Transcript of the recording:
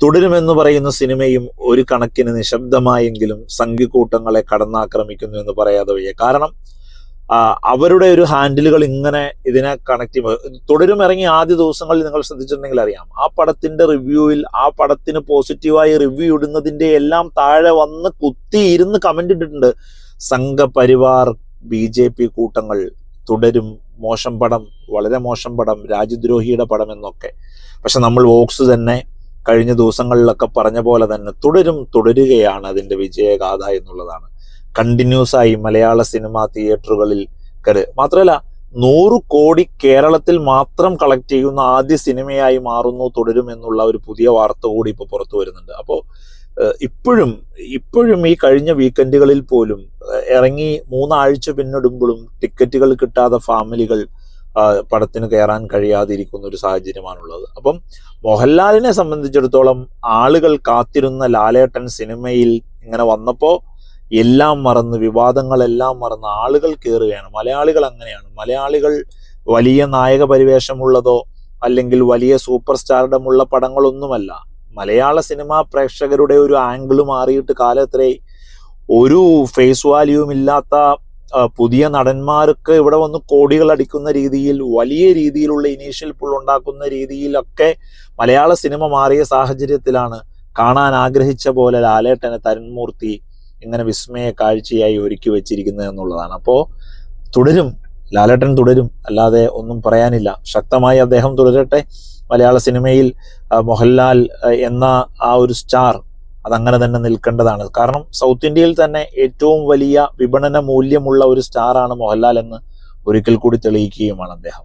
തുടരുമെന്ന് പറയുന്ന സിനിമയും ഒരു കണക്കിന് നിശബ്ദമായെങ്കിലും സംഘിക്കൂട്ടങ്ങളെ കടന്നാക്രമിക്കുന്നു എന്ന് പറയാതെ വയ്യ. കാരണം അവരുടെ ഒരു ഹാൻഡിലുകൾ ഇങ്ങനെ ഇതിനെ കണക്ട് ചെയ്യുമ്പോൾ തുടരും ഇറങ്ങി ആദ്യ ദിവസങ്ങളിൽ നിങ്ങൾ ശ്രദ്ധിച്ചിട്ടുണ്ടെങ്കിൽ അറിയാം, ആ പടത്തിന്റെ റിവ്യൂവിൽ ആ പടത്തിന് പോസിറ്റീവായി റിവ്യൂ ഇടുന്നതിന്റെ എല്ലാം താഴെ വന്ന് കുത്തിയിരുന്ന് കമന്റ് ഇട്ടിട്ടുണ്ട്, സംഘപരിവാർ BJP കൂട്ടങ്ങൾ തുടരും, മോശം പടം, വളരെ മോശം പടം, രാജ്യദ്രോഹിയുടെ പടം എന്നൊക്കെ. പക്ഷെ നമ്മൾ വോക്സ് തന്നെ കഴിഞ്ഞ ദിവസങ്ങളിലൊക്കെ പറഞ്ഞ പോലെ തന്നെ തുടരുകയാണ് അതിന്റെ വിജയഗാഥ എന്നുള്ളതാണ്. കണ്ടിന്യൂസ് ആയി മലയാള സിനിമാ തിയേറ്ററുകളിൽ മാത്രമല്ല 100 കോടി കേരളത്തിൽ മാത്രം കളക്ട് ചെയ്യുന്ന ആദ്യ സിനിമയായി മാറുന്നു തുടരും എന്നുള്ള ഒരു പുതിയ വാർത്ത കൂടി ഇപ്പോൾ പുറത്തു വരുന്നുണ്ട്. അപ്പോൾ ഇപ്പോഴും ഈ കഴിഞ്ഞ വീക്കെൻഡുകളിൽ പോലും ഇറങ്ങി 3 ആഴ്ച പിന്നിടുമ്പോഴും ടിക്കറ്റുകൾ കിട്ടാതെ ഫാമിലികൾ പടത്തിന് കയറാൻ കഴിയാതിരിക്കുന്ന ഒരു സാഹചര്യമാണുള്ളത്. അപ്പം മോഹൻലാലിനെ സംബന്ധിച്ചിടത്തോളം ആളുകൾ കാത്തിരുന്ന ലാലേട്ടൻ സിനിമയിൽ ഇങ്ങനെ വന്നപ്പോൾ എല്ലാം മറന്ന്, വിവാദങ്ങളെല്ലാം മറന്ന് ആളുകൾ കയറുകയാണ്. മലയാളികൾ അങ്ങനെയാണ്. മലയാളികൾ വലിയ നായക പരിവേഷമുള്ളതോ അല്ലെങ്കിൽ വലിയ സൂപ്പർ സ്റ്റാർഡമുള്ള പടങ്ങളൊന്നുമല്ല. മലയാള സിനിമാ പ്രേക്ഷകരുടെ ഒരു ആംഗിൾ മാറിയിട്ട് കാലത്രേ. ഒരു ഫേസ് വാല്യൂവും ഇല്ലാത്ത പുതിയ നടന്മാർക്ക് ഇവിടെ വന്ന് കോടികൾ അടിക്കുന്ന രീതിയിൽ, വലിയ രീതിയിലുള്ള ഇനീഷ്യൽ പുൾ ഉണ്ടാക്കുന്ന രീതിയിലൊക്കെ മലയാള സിനിമ മാറിയ സാഹചര്യത്തിലാണ് കാണാൻ ആഗ്രഹിച്ച പോലെ ലാലേട്ടനെ തരുൺമൂർത്തി ഇങ്ങനെ വിസ്മയ കാഴ്ചയായി ഒരുക്കി വെച്ചിരിക്കുന്നത് എന്നുള്ളതാണ്. അപ്പോൾ ലാലേട്ടൻ തുടരും, അല്ലാതെ ഒന്നും പറയാനില്ല. ശക്തമായി അദ്ദേഹം തുടരട്ടെ. മലയാള സിനിമയിൽ മോഹൻലാൽ എന്ന ആ ഒരു സ്റ്റാർ അതങ്ങനെ തന്നെ നിൽക്കേണ്ടതാണ്. കാരണം സൗത്ത് ഇന്ത്യയിൽ തന്നെ ഏറ്റവും വലിയ വിപണന മൂല്യമുള്ള ഒരു സ്റ്റാറാണ് മോഹൻലാൽ എന്ന് ഒരിക്കൽ കൂടി തെളിയിക്കുകയുമാണ് അദ്ദേഹം.